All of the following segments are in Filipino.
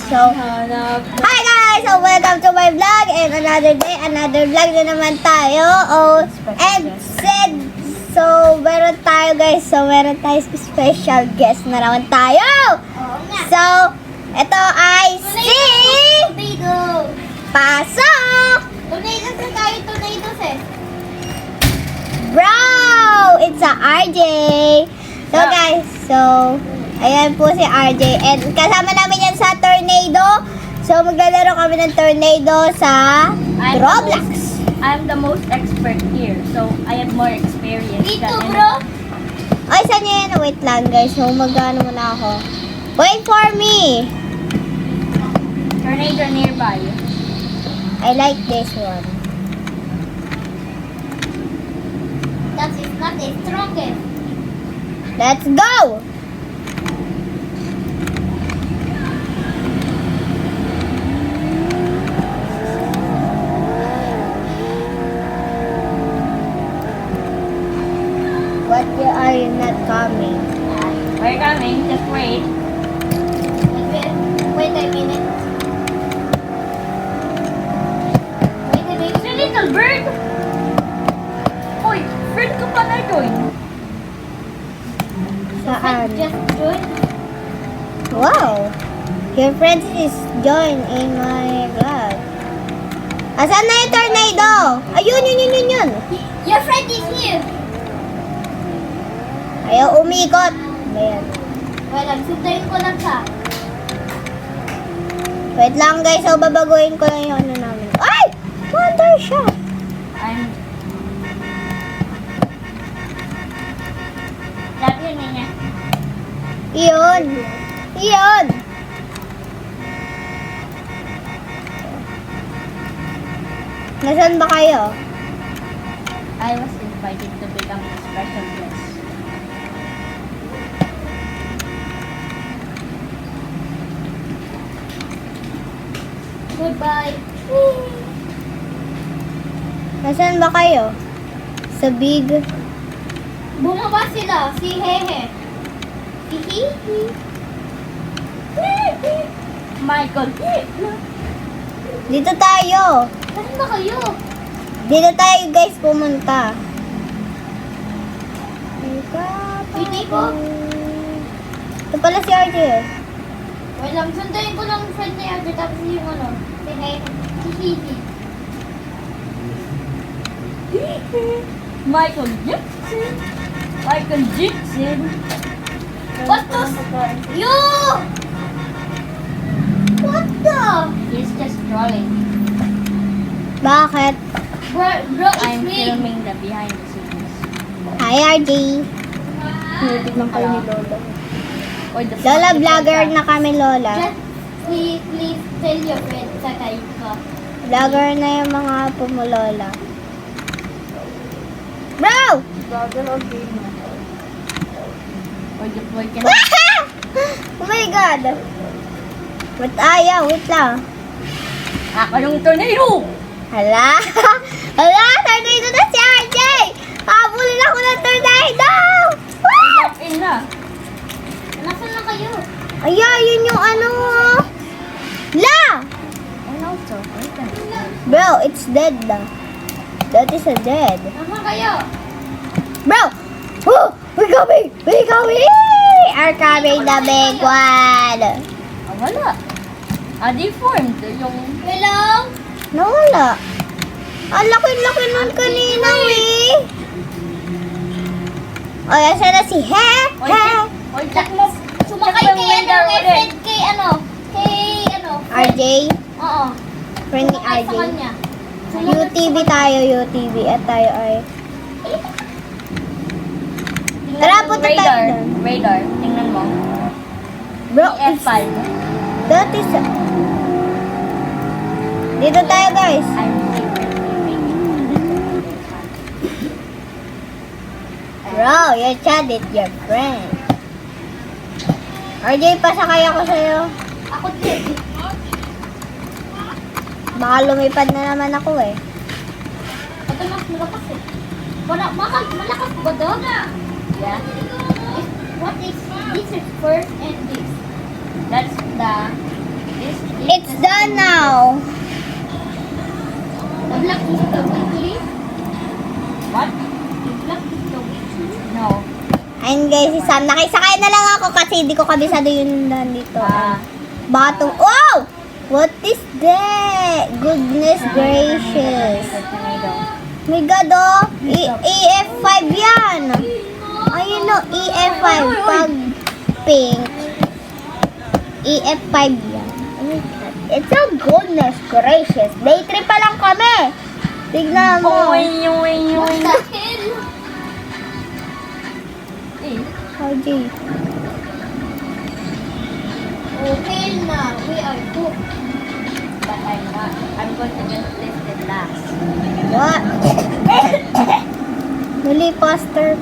So, hi guys! So, welcome to my vlog and another day, another vlog na naman tayo. Oh, and said, so, meron tayo guys. So, meron tayo special guest na naman tayo. So, ito ay si Pasok! Tornadoes eh. Bro! It's a RJ! So guys, so ayan po si RJ and kasama namin yan sa tornado. So maglalaro kami ng tornado sa Roblox. I'm the most expert here, so I have more experience. Dito, than bro. Ay, saan nyo yan? Wait lang guys, so mag-ano muna ako. Wait for me! Tornado nearby. I like this one. That is not the strongest. Let's go! What are you not coming? We're coming, just wait. Wait a minute. Wait a minute. It's a little bird! Uy, friend ko pa na join. Saan? Just join. Wow! Your friend is join in my vlog. Asan na yung tornado? Ayun, yun. Your friend is here. Ayaw umikot. Ayan. Well, sundayin ko lang siya. Wait lang guys, so babaguhin ko lang yung ano namin. Ay! Wonder siya. I'm... Love you, Nina. Iyon. Nasaan ba kayo? I was invited to become a special guest. Goodbye. Nasaan ba kayo? Sa big... Bumaba sila. Si Hehe. Si Hihi. Michael, Dito tayo. Saan ba kayo? Dito tayo guys pumunta. Hindi ko. Ito pala si RJ eh. Well, sundayin ko lang friend ni Arthur tapos yung ano. Si Hehe. Si Hihi. Michael Jackson. Michael Jackson. Bastos! You! What the? He's just trolling. Bakit? Bro, it's I'm me. filming the behind the scenes. Hi RJ. Tignan kayo ni Lola. Or the Lola, vlogger na kami Lola. Just please tell your friend sa kayo ka. Vlogger na yung mga apo mo Lola. Bro! Vlogger or gamer. Or the boy can... Oh my God! Ba't ayaw? Wait lang. Ako yung tornado! Hala! Hala! Tornado na si RJ! Habulin ako ng tornado! Woo! Lock in na. Nasaan na kayo? Aya, yun yung ano. La! And also, wait a minute. Bro, it's dead na. That is a dead. Nasaan kayo? Bro! Oh! We're coming! We're coming! Are coming the big one! Ah, wala. Ah, deformed. Yung... Hello? Nawala. Ang laki-laki nun kanina eh. O, yan na si He. Oy, He. Oy, check mo. Sumakay Check mo kay yung radar kay ulit. friend kay friend. RJ. Oo. Friend ni Sumakay RJ. sa kanya. UTV tayo, UTV. At tayo ay... Tingnan Tara, mo yung punta tayo radar. doon. Radar. Tingnan mo. Bro, it's... F5. That is... Dito tayo guys. I'm secretly making Bro, your chat is your friend. RJ, pasakay ako sa'yo. Ako din. Baka lumipad na naman ako eh. Ito mas malakas eh. Malakas ba doon? Yeah. What is this is first and this? That's the... It's done now. The black is the weekly. What? The black is the weekly. No. Ayun guys, si Sam. Nakisakay na lang ako kasi hindi ko kabisado yun nandito. Bato. Wow! What is that? Goodness gracious. My God, oh. EF5 yan. Ayun o, EF5. Pag pink. EF5 yan. Oh my God. It's a goodness gracious. Day 3 pa lang kami. Tignan mo. What the hell? RJ. Okay na. We are cooked. But I'm not. I'm going to just list it last. What? Muli, faster.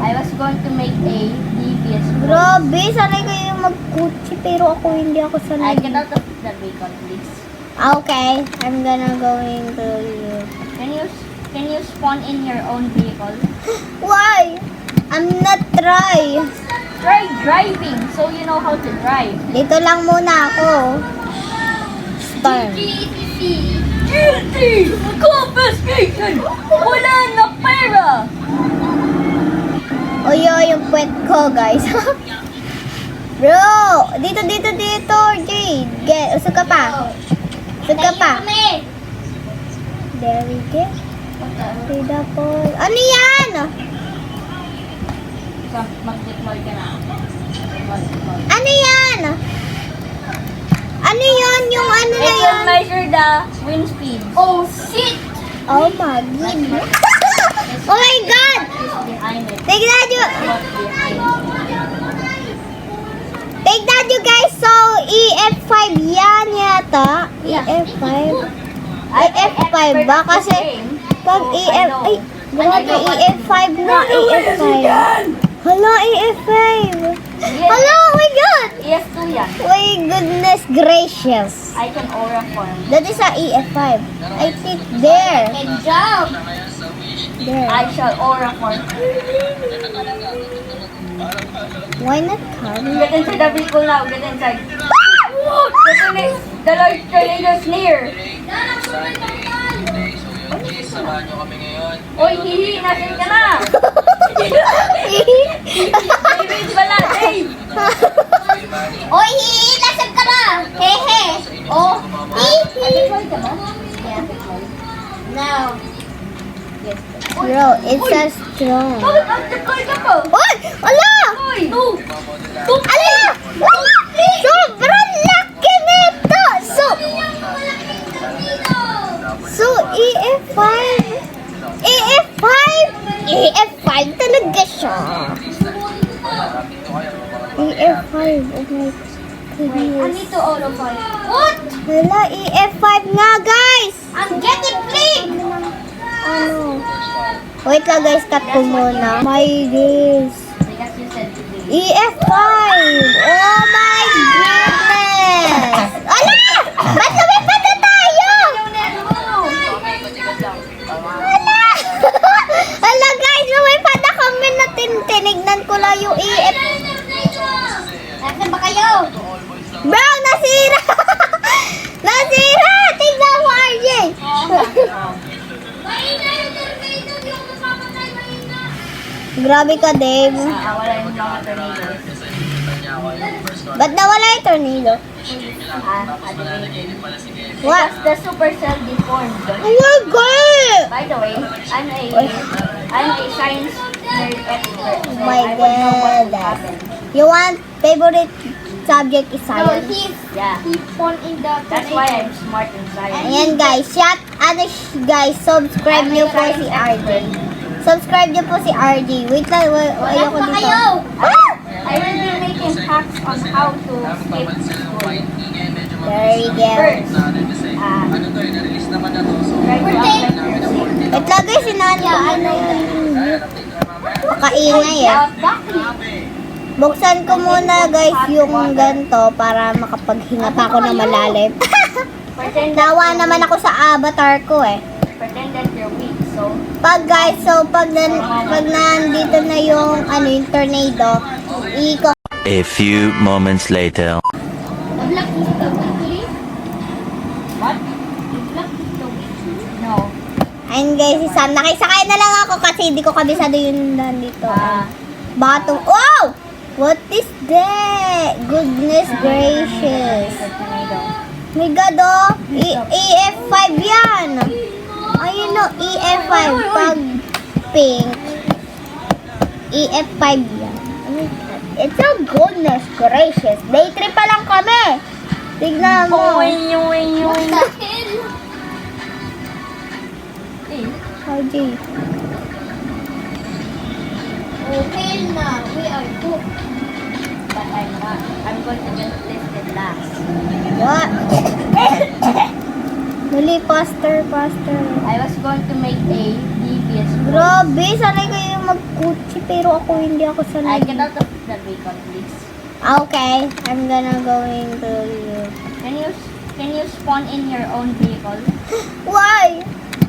I was going to make a devious road. Grabe, sanay kayo mag-kutsi pero ako hindi ako I sanay. get out of the vehicle, please. Okay, I'm gonna going to you. Can you spawn in your own vehicle? Why? I'm not try. Try driving so you know how to drive. Dito lang muna ako. Start. Guilty! Confiscation! Wala na pera! Oyo, yung puwet ko, guys. Bro, dito, Jade. Usog ka pa. Kami. There we go. Rida po. Ano yan? So, mag-deploy ka na. Ano yan? Ano yun? Yung ano na It yan? will measure the wind speed. Oh shit! Oh my goodness. Oh my God! It's behind it. Tignan nyo. What's behind it? Tignan nyo guys. So, EF5 yan yata. EF5. Ay, F5 ba? Kasi pag EF... Ay, grabe, EF5 na. EF5. Hala, EF5. Hala, oh my God. EF2 yan. My goodness gracious. I can aura form. That is a EF5. I think there. And jump! There. I shall aura form. Why not come? Get inside the vehicle now. Get inside. The Lord tornado is near. Samahan nyo kami ngayon. Oy, hihi, nasin ka na. David pala, Dave. Oy, hihilasan ka na! Hehe! Oh! Deploy ka ba? Now. Bro, it's a strong. Bakit mag-deploy ka po? Oy! Ala! Oy! Ala! Sobrang laki nito! So, EF5? EF5? EF5 talaga siya. EF5, oh my I goodness. need to auto fire. What? Wala, EF5 nga guys! I'm getting pink! Ano? Wait lang guys, cut ko muna. My days. Because you said today. EF5! Oh my goodness! Ala! Ba't lumipad na tayo? Ala! Ala guys, lumipad na kami na tinignan ko lang yung EF. Nasaan ba kayo? Bro, nasira! Nasira! Tignan mo, RJ! Grabe ka, Dave. Wala yung mga tornadoes. Ba't nawala yung tornado? Animated. What? Because the supercell deformed. Oh my God! By the way, I'm a science nerd expert. So Oh my I would know what would God. happen. You want favorite subject is No, science? Yeah. he spawned in the That's why I'm smart in science. Ayan guys, guys, subscribe niyo po si RJ. Subscribe niyo po si RJ. Wait lang, ayoko Nasaan ba dito. kayo? Ah! I will be making hacks on how to skip school. There we go. First, Ano to eh, na-release naman na to. So, try to apply for Wait lang guys, sinaan ko ano yan. Kaingay eh. Buksan ko muna guys yung ganto para makapaghinga pa ako ng malalim. Pretend that Nawa you're naman ako sa avatar ko eh. Pretend that you're weak. So, Pag guys, so pag nandito na yung yung tornado, A few moments later. The black is the weekly. Ayun guys, si Sam. Nakisakay na lang ako kasi hindi ko kabisado yung nandito. Bottom. Wow! What is that? Goodness gracious. My God, oh. EF5 yan. Ayun o, EF5. Pag pink. EF5 yan. It's a goodness gracious. Day 3 pa lang kami. Tignan mo. What the hell? RJ. Okay na. We are cooked. But I'm not. I'm going to get tested last. What? Dali, faster. I was going to make a devious road. Grabe, sanay kayo mag-kutsi pero ako hindi ako sanay. Get out of the vehicle, please. Okay, I'm gonna going to you. Can you spawn in your own vehicle? Why?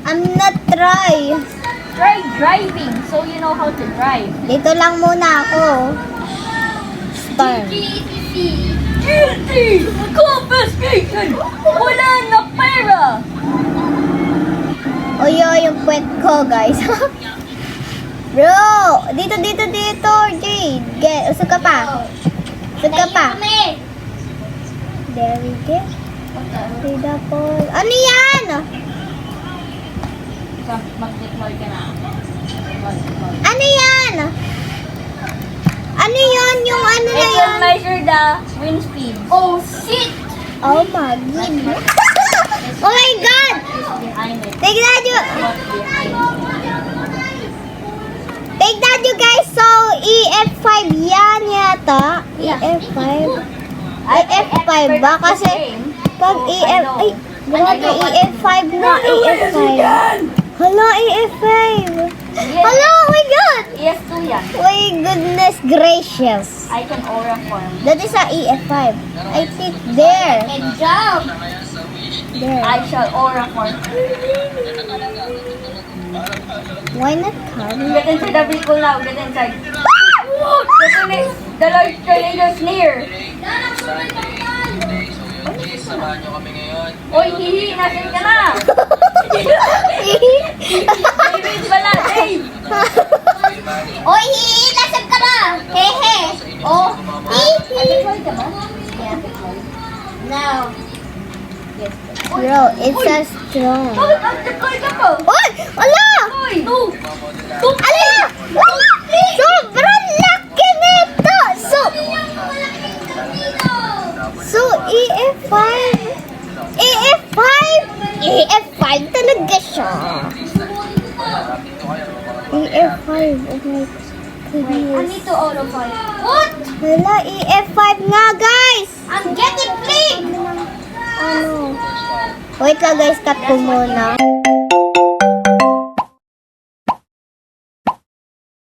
I'm not try. Try driving so you know how to drive. Dito lang muna ako. Start. Guilty! Confiscation! Wala na pera! Oyo, yung puwet ko, guys. Bro, dito, Jade. Usog ka pa. There we go. Rida po. Ano yan? Mag-deploy ka na. Ano yan? Ano yun? Yung ano na It will yun? measure the wind speed. Oh, shit! Oh my goodness. Oh my God! Behind it. Tignan nyo. What's behind it? Tignan nyo guys. So, EF5 yan yata. EF5. Ay, F5 ba? Kasi pag EF... Ay, grabe, EF5 na. EF5. Hala, EF5. Hala, oh my God. ES2 yan. My goodness gracious. I can aura form. That is a EF5. I think there. And jump! There. I shall aura form. Why not car? Get inside the vehicle now. Get inside. The Lord tornado is near. Please, samahan nyo kami ngayon. Oy, hihi, nasin ka na. David, wala, Dave. Oy, nasaan ka na? Hehe. Oh, Deploy ka ba? Yeah. Now. Yes. bro, it's a strong. Bakit mag-deploy ka pa? Oy, ala! Oy! Ala! Sobrang laki nito! So, EF5. EF5? EF5 talaga siya. EF5. Oh my I goodness. need to auto fire. What? Hala, EF5 nga, guys! I'm getting played! Ano? Wait lang guys, cut ko muna.